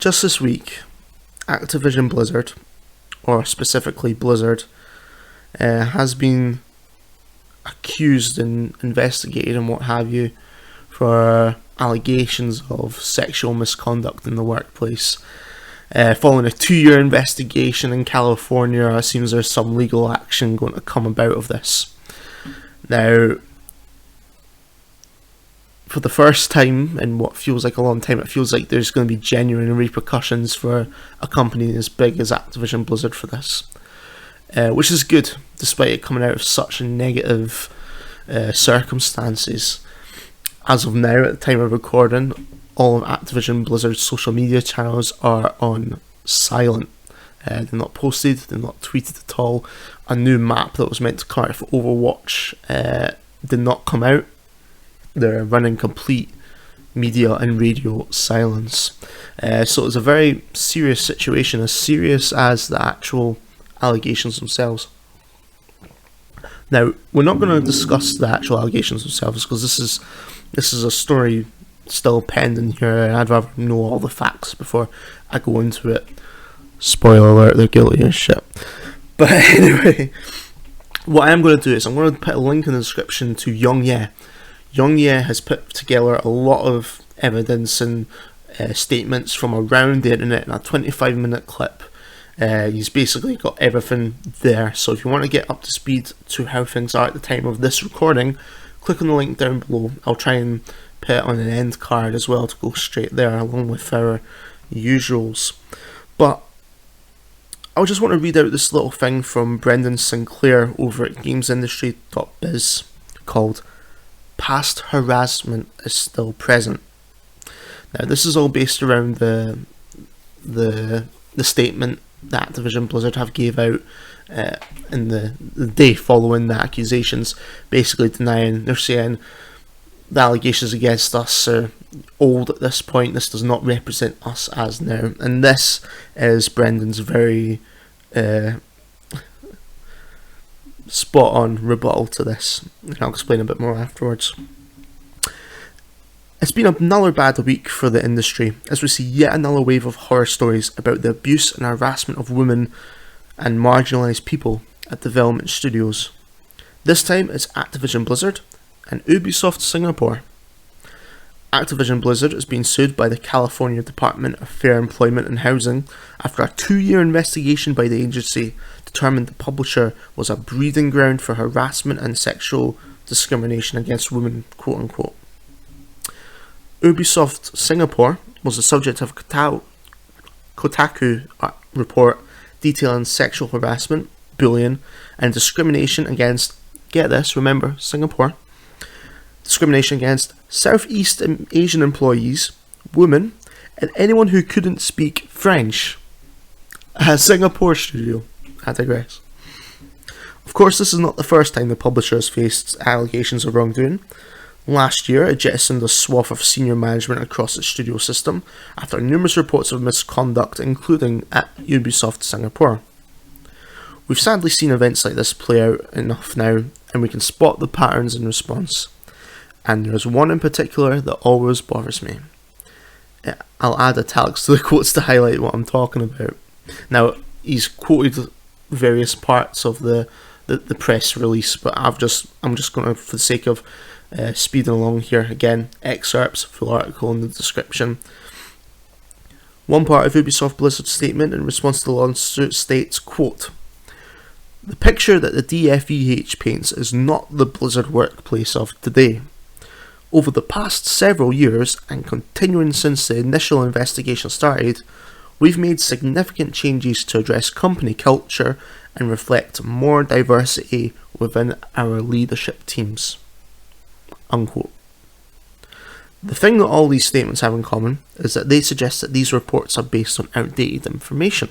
Just this week, Activision-Blizzard, or specifically Blizzard, has been accused and investigated and what have you for allegations of sexual misconduct in the workplace. Following a 2-year investigation in California, it seems there's some legal action going to come about of this. Now, for the first time in what feels like a long time, it feels like there's going to be genuine repercussions for a company as big as Activision-Blizzard for this. Which is good, despite it coming out of such negative circumstances. As of now, at the time of recording, all of Activision-Blizzard's social media channels are on silent. They're not posted, they're not tweeted at all. A new map that was meant to come out for Overwatch did not come out. They're running complete media and radio silence. So it's a very serious situation, as serious as the actual allegations themselves. Now, we're not going to discuss the actual allegations themselves because this is a story still pending here, and I'd rather know all the facts before I go into it. Spoiler alert, they're guilty as shit. But anyway, what I am going to do is I'm going to put a link in the description to YongYea. YongYea has put together a lot of evidence and statements from around the internet in a 25-minute clip. He's basically got everything there, so if you want to get up to speed to how things are at the time of this recording, click on the link down below. I'll try and put it on an end card as well to go straight there along with our usuals. But I just want to read out this little thing from Brendan Sinclair over at GamesIndustry.biz called "Past Harassment is Still Present." Now, this is all based around the statement that Activision-Blizzard have gave out in the day following the accusations, basically denying. They're saying the allegations against us are old at this point. This does not represent us as now, and this is Brendan's very spot on rebuttal to this. I'll explain a bit more afterwards. It's been another bad week for the industry as we see yet another wave of horror stories about the abuse and harassment of women and marginalised people at development studios. This time it's Activision-Blizzard and Ubisoft Singapore. Activision-Blizzard is being sued by the California Department of Fair Employment and Housing after a 2-year investigation by the agency determined the publisher was a breeding ground for harassment and sexual discrimination against women, quote unquote. Ubisoft Singapore was the subject of a Kotaku report detailing sexual harassment, bullying, and discrimination against, get this, remember, Singapore, discrimination against Southeast Asian employees, women, and anyone who couldn't speak French. A Singapore studio, I digress. Of course, this is not the first time the publisher has faced allegations of wrongdoing. Last year, it jettisoned a swath of senior management across its studio system after numerous reports of misconduct, including at Ubisoft Singapore. We've sadly seen events like this play out enough now, and we can spot the patterns in response. And there's one in particular that always bothers me. I'll add italics to the quotes to highlight what I'm talking about. Now, he's quoted various parts of the press release, but I'm just going to, for the sake of speeding along here, again, excerpts, full article in the description. One part of Ubisoft Blizzard's statement in response to the lawsuit states, quote, "The picture that the DFEH paints is not the Blizzard workplace of today. Over the past several years, and continuing since the initial investigation started, we've made significant changes to address company culture and reflect more diversity within our leadership teams." Unquote. The thing that all these statements have in common is that they suggest that these reports are based on outdated information.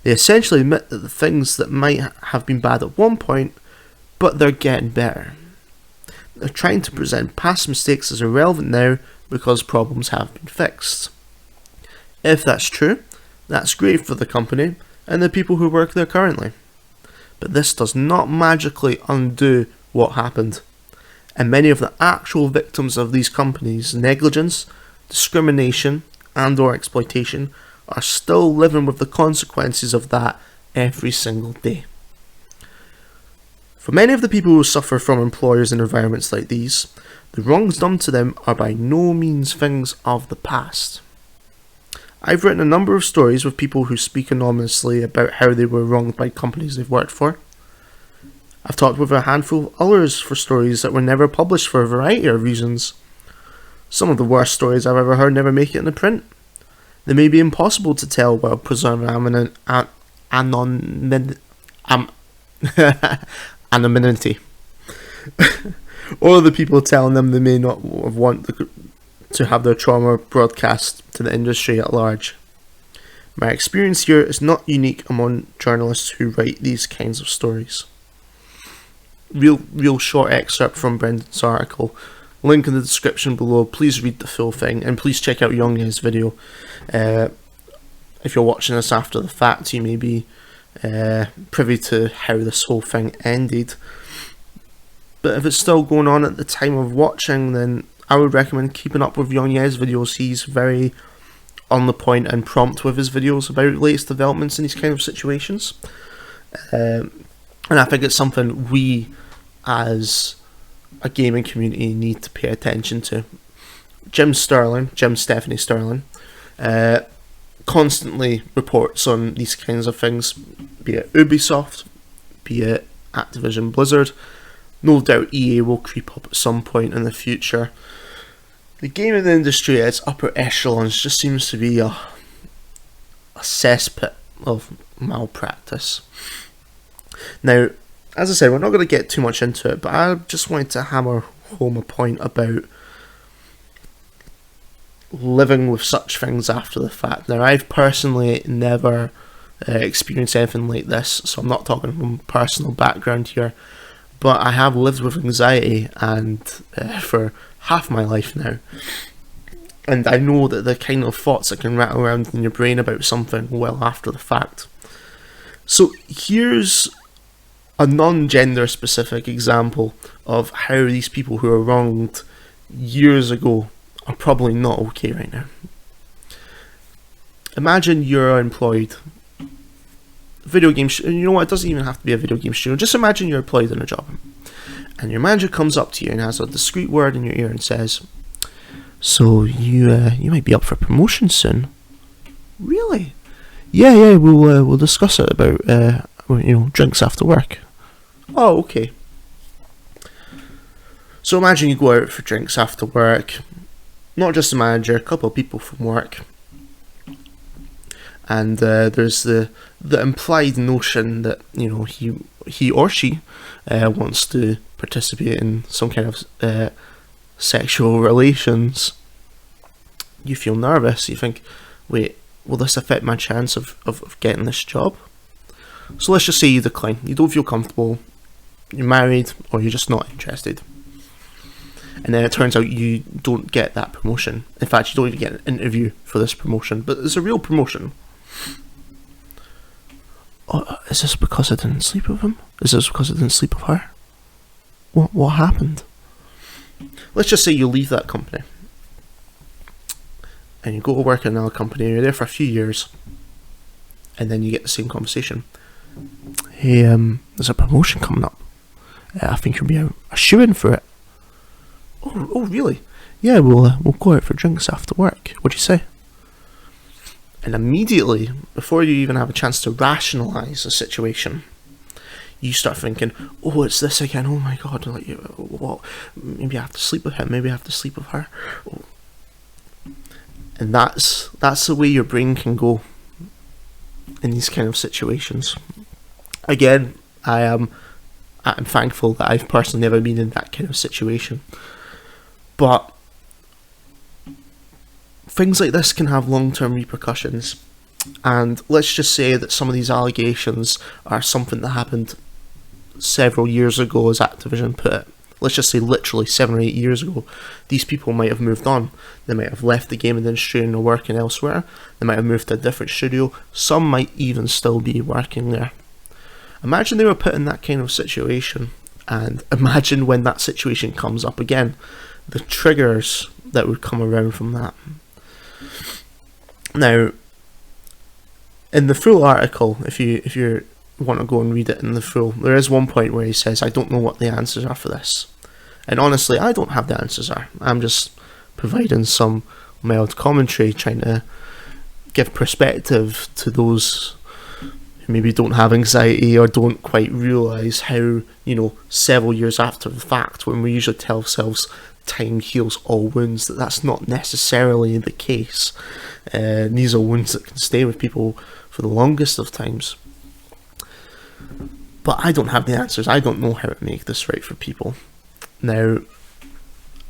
They essentially admit that the things that might have been bad at one point, but they're getting better. They're trying to present past mistakes as irrelevant now because problems have been fixed. If that's true, that's great for the company and the people who work there currently. But this does not magically undo what happened. And many of the actual victims of these companies' negligence, discrimination, and or exploitation are still living with the consequences of that every single day. For many of the people who suffer from employers in environments like these, the wrongs done to them are by no means things of the past. I've written a number of stories with people who speak anonymously about how they were wronged by companies they've worked for. I've talked with a handful of others for stories that were never published for a variety of reasons. Some of the worst stories I've ever heard never make it into print. They may be impossible to tell while preserving anonymity. Or the people telling them they may not want to have their trauma broadcast to the industry at large. My experience here is not unique among journalists who write these kinds of stories. Real short excerpt from Brendan's article. Link in the description below. Please read the full thing, and please check out YongYea's video. If you're watching this after the fact, you may be privy to how this whole thing ended. But if it's still going on at the time of watching, then I would recommend keeping up with YongYea's videos. He's very on the point and prompt with his videos about latest developments in these kind of situations. And I think it's something we, as a gaming community, need to pay attention to. Jim Stephanie Sterling, constantly reports on these kinds of things, be it Ubisoft, be it Activision-Blizzard. No doubt EA will creep up at some point in the future. The gaming industry at its upper echelons just seems to be a cesspit of malpractice. Now, as I said, we're not going to get too much into it, but I just wanted to hammer home a point about living with such things after the fact. Now, I've personally never experienced anything like this, so I'm not talking from personal background here, but I have lived with anxiety and for half my life now, and I know that the kind of thoughts that can rattle around in your brain about something well after the fact. So here's a non-gender specific example of how these people who were wronged years ago are probably not okay right now. Imagine you're employed. Video game, you know what, it doesn't even have to be a video game studio. Just imagine you're employed in a job, and your manager comes up to you and has a discreet word in your ear and says, "So you might be up for promotion soon." Really? Yeah. We'll discuss it about drinks after work. Oh, okay. So imagine you go out for drinks after work. Not just the manager, a couple of people from work. And there's the implied notion that he or she wants to participate in some kind of sexual relations. You feel nervous. You think, wait, will this affect my chance of getting this job? So let's just say you decline. You don't feel comfortable. You're married, or you're just not interested. And then it turns out you don't get that promotion. In fact, you don't even get an interview for this promotion, but it's a real promotion. Oh, is this because I didn't sleep with him? Is this because I didn't sleep with her? What happened? Let's just say you leave that company and you go to work in another company, and you're there for a few years, and then you get the same conversation. Hey, there's a promotion coming up. I think you'll be a shoo-in for it. Oh, really? Yeah, we'll go out for drinks after work. What'd you say? And immediately, before you even have a chance to rationalise the situation, you start thinking, "Oh, it's this again. Oh my God! Like, what? Maybe I have to sleep with him. Maybe I have to sleep with her." Oh. And that's the way your brain can go in these kind of situations. Again, I'm thankful that I've personally never been in that kind of situation. But things like this can have long-term repercussions, and let's just say that some of these allegations are something that happened several years ago, as Activision put it. Let's just say literally 7 or 8 years ago. These people might have moved on. They might have left the gaming industry and are working elsewhere. They might have moved to a different studio. Some might even still be working there. Imagine they were put in that kind of situation, and imagine when that situation comes up again, the triggers that would come around from that. Now, in the full article, if you want to go and read it in the full, there is one point where he says, I don't know what the answers are for this. And honestly, I don't have the answers are. I'm just providing some mild commentary, trying to give perspective to those who maybe don't have anxiety or don't quite realise how, several years after the fact, when we usually tell ourselves time heals all wounds, that's not necessarily the case. These are wounds that can stay with people for the longest of times. But I don't have the answers. I don't know how to make this right for people. Now,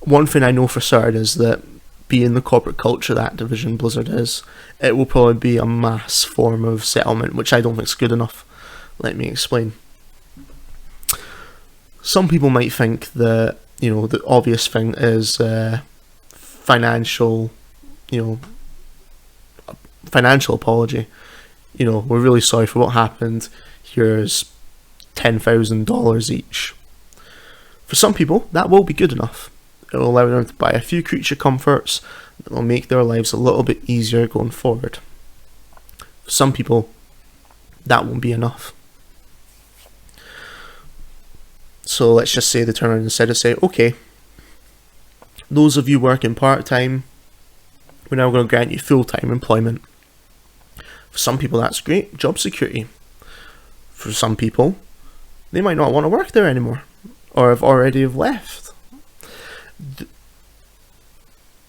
one thing I know for certain is that being the corporate culture that Activision-Blizzard is, it will probably be a mass form of settlement, which I don't think is good enough. Let me explain. Some people might think that, the obvious thing is financial apology. We're really sorry for what happened. Here's $10,000 each. For some people, that will be good enough. It will allow them to buy a few creature comforts that will make their lives a little bit easier going forward. For some people, that won't be enough. So let's just say they turn around instead of say, okay, those of you working part-time, we're now going to grant you full-time employment. For some people, that's great, job security. For some people, they might not want to work there anymore, or have already left.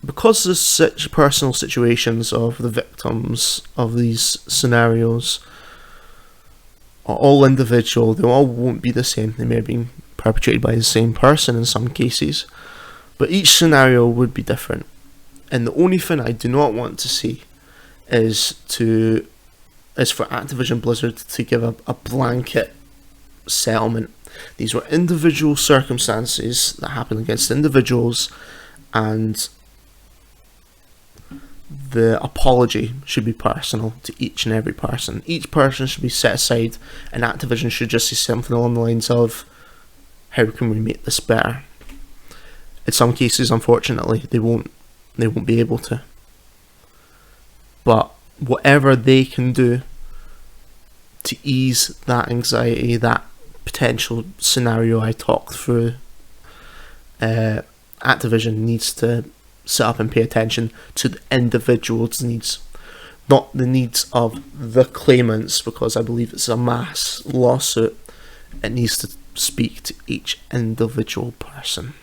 Because there's such personal situations of the victims of these scenarios are all individual, they all won't be the same. They may have been perpetrated by the same person in some cases, but each scenario would be different. And the only thing I do not want to see is for Activision-Blizzard to give a blanket settlement. These were individual circumstances that happened against individuals, and the apology should be personal to each and every person. Each person should be set aside, and Activision should just say something along the lines of, how can we make this better? In some cases, unfortunately, they won't be able to. But whatever they can do to ease that anxiety, that potential scenario I talked through, Activision needs to sit up and pay attention to the individual's needs, not the needs of the claimants, because I believe it's a mass lawsuit. It needs to speak to each individual person.